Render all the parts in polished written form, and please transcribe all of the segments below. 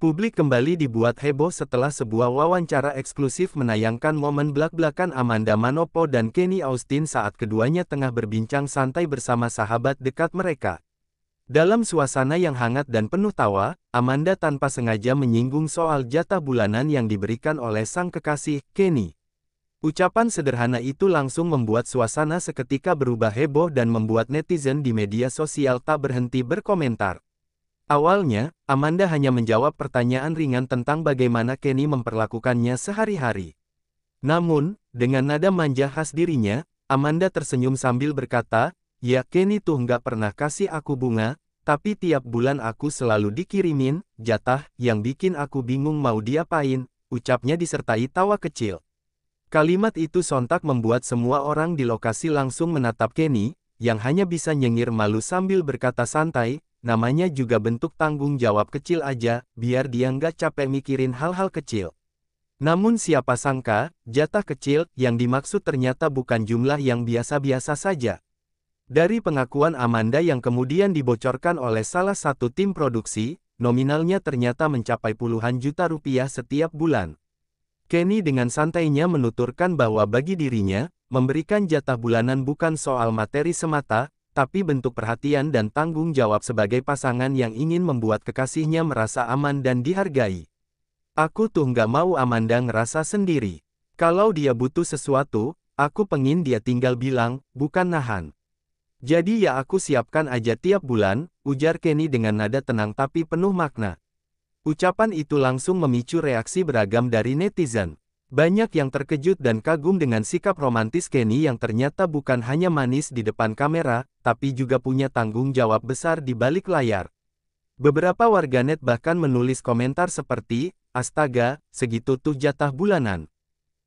Publik kembali dibuat heboh setelah sebuah wawancara eksklusif menayangkan momen blak-blakan Amanda Manopo dan Kenny Austin saat keduanya tengah berbincang santai bersama sahabat dekat mereka. Dalam suasana yang hangat dan penuh tawa, Amanda tanpa sengaja menyinggung soal jatah bulanan yang diberikan oleh sang kekasih, Kenny. Ucapan sederhana itu langsung membuat suasana seketika berubah heboh dan membuat netizen di media sosial tak berhenti berkomentar. Awalnya, Amanda hanya menjawab pertanyaan ringan tentang bagaimana Kenny memperlakukannya sehari-hari. Namun, dengan nada manja khas dirinya, Amanda tersenyum sambil berkata, "Ya, Kenny tuh nggak pernah kasih aku bunga, tapi tiap bulan aku selalu dikirimin jatah yang bikin aku bingung mau diapain," ucapnya disertai tawa kecil. Kalimat itu sontak membuat semua orang di lokasi langsung menatap Kenny, yang hanya bisa nyengir malu sambil berkata santai, "Namanya juga bentuk tanggung jawab kecil aja, biar dia nggak capek mikirin hal-hal kecil." Namun siapa sangka, jatah kecil yang dimaksud ternyata bukan jumlah yang biasa-biasa saja. Dari pengakuan Amanda yang kemudian dibocorkan oleh salah satu tim produksi, nominalnya ternyata mencapai puluhan juta rupiah setiap bulan. Kenny dengan santainya menuturkan bahwa bagi dirinya, memberikan jatah bulanan bukan soal materi semata, tapi bentuk perhatian dan tanggung jawab sebagai pasangan yang ingin membuat kekasihnya merasa aman dan dihargai. "Aku tuh nggak mau Amanda ngerasa sendiri. Kalau dia butuh sesuatu, aku pengin dia tinggal bilang, bukan nahan. Jadi ya aku siapkan aja tiap bulan," ujar Kenny dengan nada tenang tapi penuh makna. Ucapan itu langsung memicu reaksi beragam dari netizen. Banyak yang terkejut dan kagum dengan sikap romantis Kenny yang ternyata bukan hanya manis di depan kamera, tapi juga punya tanggung jawab besar di balik layar. Beberapa warganet bahkan menulis komentar seperti, "Astaga, segitu tuh jatah bulanan.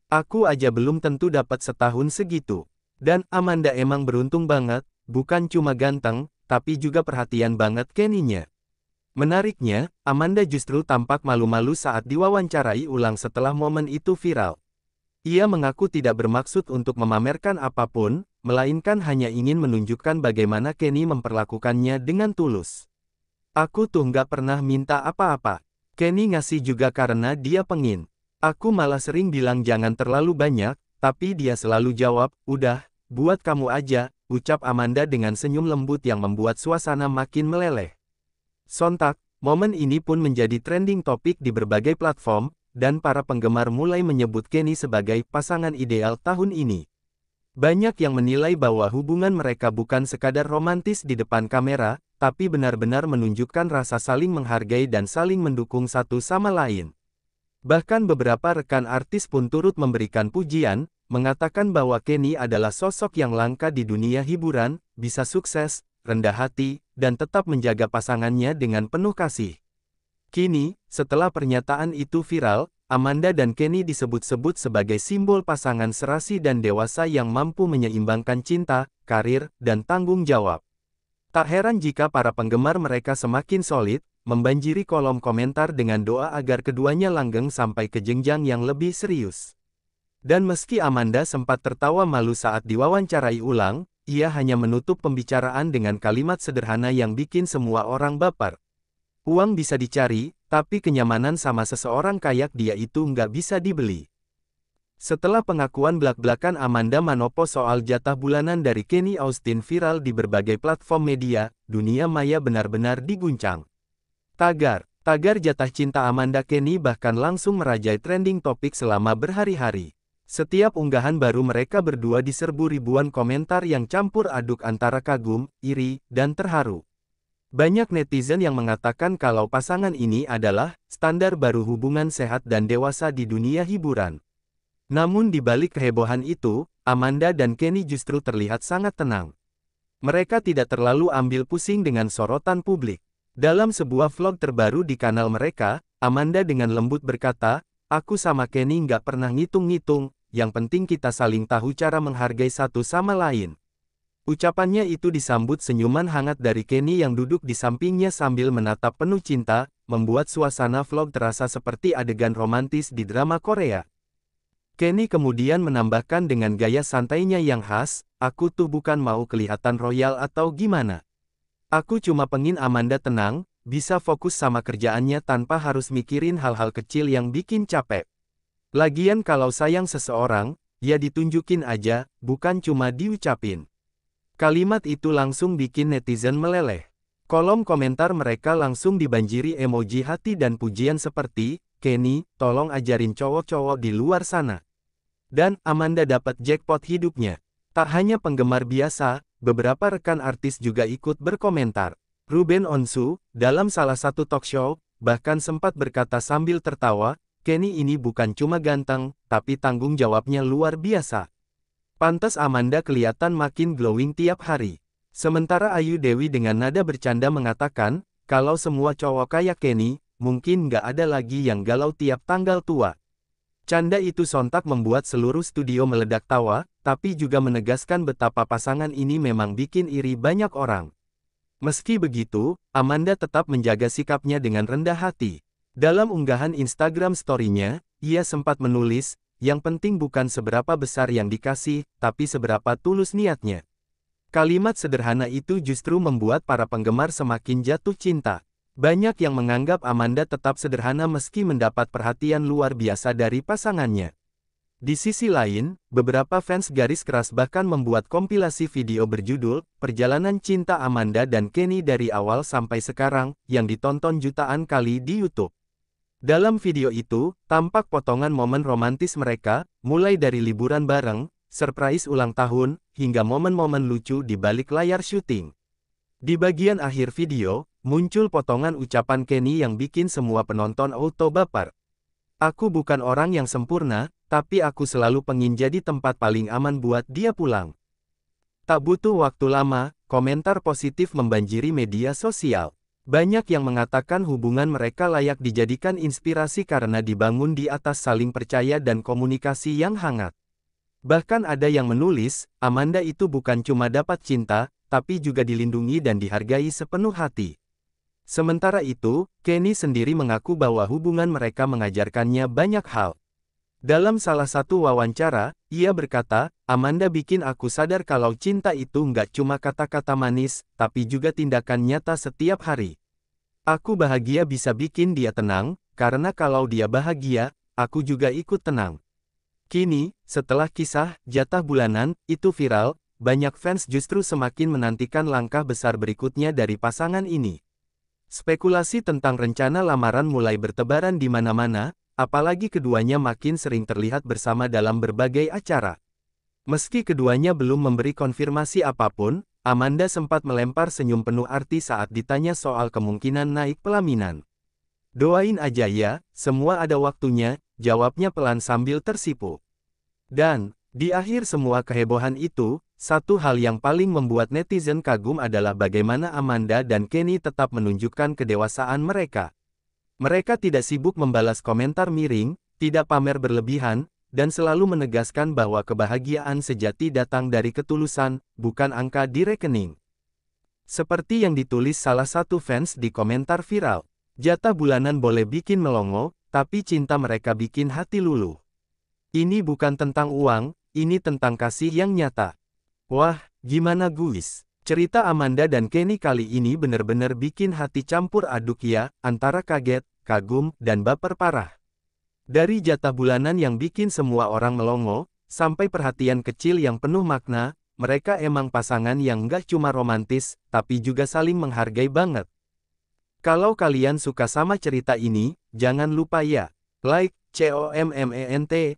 Aku aja belum tentu dapat setahun segitu. Dan Amanda emang beruntung banget, bukan cuma ganteng, tapi juga perhatian banget Kenny-nya." Menariknya, Amanda justru tampak malu-malu saat diwawancarai ulang setelah momen itu viral. Ia mengaku tidak bermaksud untuk memamerkan apapun, melainkan hanya ingin menunjukkan bagaimana Kenny memperlakukannya dengan tulus. "Aku tuh nggak pernah minta apa-apa. Kenny ngasih juga karena dia pengin. Aku malah sering bilang jangan terlalu banyak, tapi dia selalu jawab, 'Udah, buat kamu aja,'" ucap Amanda dengan senyum lembut yang membuat suasana makin meleleh. Sontak, momen ini pun menjadi trending topik di berbagai platform, dan para penggemar mulai menyebut Kenny sebagai pasangan ideal tahun ini. Banyak yang menilai bahwa hubungan mereka bukan sekadar romantis di depan kamera, tapi benar-benar menunjukkan rasa saling menghargai dan saling mendukung satu sama lain. Bahkan beberapa rekan artis pun turut memberikan pujian, mengatakan bahwa Kenny adalah sosok yang langka di dunia hiburan, bisa sukses, rendah hati, dan tetap menjaga pasangannya dengan penuh kasih. Kini, setelah pernyataan itu viral, Amanda dan Kenny disebut-sebut sebagai simbol pasangan serasi dan dewasa yang mampu menyeimbangkan cinta, karir, dan tanggung jawab. Tak heran jika para penggemar mereka semakin solid, membanjiri kolom komentar dengan doa agar keduanya langgeng sampai ke jenjang yang lebih serius. Dan meski Amanda sempat tertawa malu saat diwawancarai ulang, ia hanya menutup pembicaraan dengan kalimat sederhana yang bikin semua orang baper. "Uang bisa dicari, tapi kenyamanan sama seseorang kayak dia itu nggak bisa dibeli." Setelah pengakuan blak-blakan Amanda Manopo soal jatah bulanan dari Kenny Austin viral di berbagai platform media, dunia maya benar-benar diguncang. Tagar jatah cinta Amanda Kenny bahkan langsung merajai trending topik selama berhari-hari. Setiap unggahan baru mereka berdua diserbu ribuan komentar yang campur aduk antara kagum, iri, dan terharu. Banyak netizen yang mengatakan kalau pasangan ini adalah standar baru hubungan sehat dan dewasa di dunia hiburan. Namun di balik kehebohan itu, Amanda dan Kenny justru terlihat sangat tenang. Mereka tidak terlalu ambil pusing dengan sorotan publik. Dalam sebuah vlog terbaru di kanal mereka, Amanda dengan lembut berkata, "Aku sama Kenny nggak pernah ngitung-ngitung, yang penting kita saling tahu cara menghargai satu sama lain." Ucapannya itu disambut senyuman hangat dari Kenny yang duduk di sampingnya sambil menatap penuh cinta, membuat suasana vlog terasa seperti adegan romantis di drama Korea. Kenny kemudian menambahkan dengan gaya santainya yang khas, "Aku tuh bukan mau kelihatan royal atau gimana. Aku cuma pengin Amanda tenang, bisa fokus sama kerjaannya tanpa harus mikirin hal-hal kecil yang bikin capek. Lagian kalau sayang seseorang, ya ditunjukin aja, bukan cuma diucapin. Kalimat itu langsung bikin netizen meleleh. Kolom komentar mereka langsung dibanjiri emoji hati dan pujian seperti, "Kenny, tolong ajarin cowok-cowok di luar sana." Dan, "Amanda dapat jackpot hidupnya." Tak hanya penggemar biasa, beberapa rekan artis juga ikut berkomentar. Ruben Onsu, dalam salah satu talk show, bahkan sempat berkata sambil tertawa, "Kenny ini bukan cuma ganteng, tapi tanggung jawabnya luar biasa. Pantas Amanda kelihatan makin glowing tiap hari." Sementara Ayu Dewi dengan nada bercanda mengatakan, kalau semua cowok kayak Kenny, mungkin nggak ada lagi yang galau tiap tanggal tua. Canda itu sontak membuat seluruh studio meledak tawa, tapi juga menegaskan betapa pasangan ini memang bikin iri banyak orang. Meski begitu, Amanda tetap menjaga sikapnya dengan rendah hati. Dalam unggahan Instagram story-nya, ia sempat menulis, "Yang penting bukan seberapa besar yang dikasih, tapi seberapa tulus niatnya." Kalimat sederhana itu justru membuat para penggemar semakin jatuh cinta. Banyak yang menganggap Amanda tetap sederhana meski mendapat perhatian luar biasa dari pasangannya. Di sisi lain, beberapa fans garis keras bahkan membuat kompilasi video berjudul, "Perjalanan Cinta Amanda dan Kenny dari Awal Sampai Sekarang," yang ditonton jutaan kali di YouTube. Dalam video itu, tampak potongan momen romantis mereka, mulai dari liburan bareng, surprise ulang tahun, hingga momen-momen lucu di balik layar syuting. Di bagian akhir video, muncul potongan ucapan Kenny yang bikin semua penonton auto baper. "Aku bukan orang yang sempurna, tapi aku selalu pengen jadi tempat paling aman buat dia pulang." Tak butuh waktu lama, komentar positif membanjiri media sosial. Banyak yang mengatakan hubungan mereka layak dijadikan inspirasi karena dibangun di atas saling percaya dan komunikasi yang hangat. Bahkan ada yang menulis, Amanda itu bukan cuma dapat cinta, tapi juga dilindungi dan dihargai sepenuh hati. Sementara itu, Kenny sendiri mengaku bahwa hubungan mereka mengajarkannya banyak hal. Dalam salah satu wawancara, ia berkata, "Amanda bikin aku sadar kalau cinta itu nggak cuma kata-kata manis, tapi juga tindakan nyata setiap hari. Aku bahagia bisa bikin dia tenang, karena kalau dia bahagia, aku juga ikut tenang." Kini, setelah kisah "Jatah Bulanan" itu viral, banyak fans justru semakin menantikan langkah besar berikutnya dari pasangan ini. Spekulasi tentang rencana lamaran mulai bertebaran di mana-mana, apalagi keduanya makin sering terlihat bersama dalam berbagai acara. Meski keduanya belum memberi konfirmasi apapun, Amanda sempat melempar senyum penuh arti saat ditanya soal kemungkinan naik pelaminan. "Doain aja ya, semua ada waktunya," jawabnya pelan sambil tersipu. Dan, di akhir semua kehebohan itu, satu hal yang paling membuat netizen kagum adalah bagaimana Amanda dan Kenny tetap menunjukkan kedewasaan mereka. Mereka tidak sibuk membalas komentar miring, tidak pamer berlebihan, dan selalu menegaskan bahwa kebahagiaan sejati datang dari ketulusan, bukan angka di rekening. Seperti yang ditulis salah satu fans di komentar viral, "Jatah bulanan boleh bikin melongo, tapi cinta mereka bikin hati luluh. Ini bukan tentang uang, ini tentang kasih yang nyata." Wah, gimana guys? Cerita Amanda dan Kenny kali ini bener-bener bikin hati campur aduk ya, antara kaget, kagum, dan baper parah. Dari jatah bulanan yang bikin semua orang melongo, sampai perhatian kecil yang penuh makna, mereka emang pasangan yang nggak cuma romantis, tapi juga saling menghargai banget. Kalau kalian suka sama cerita ini, jangan lupa ya, like, COMMENT,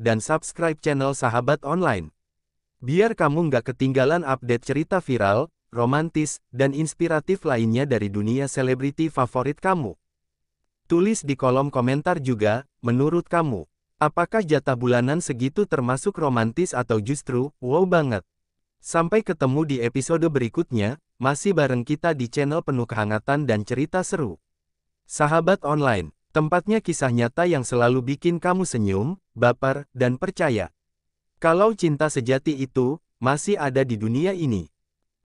dan subscribe channel Sahabat Online. Biar kamu nggak ketinggalan update cerita viral, romantis, dan inspiratif lainnya dari dunia selebriti favorit kamu. Tulis di kolom komentar juga, menurut kamu, apakah jatah bulanan segitu termasuk romantis atau justru, wow banget? Sampai ketemu di episode berikutnya, masih bareng kita di channel penuh kehangatan dan cerita seru. Sahabat Online, tempatnya kisah nyata yang selalu bikin kamu senyum, baper, dan percaya. Kalau cinta sejati itu masih ada di dunia ini.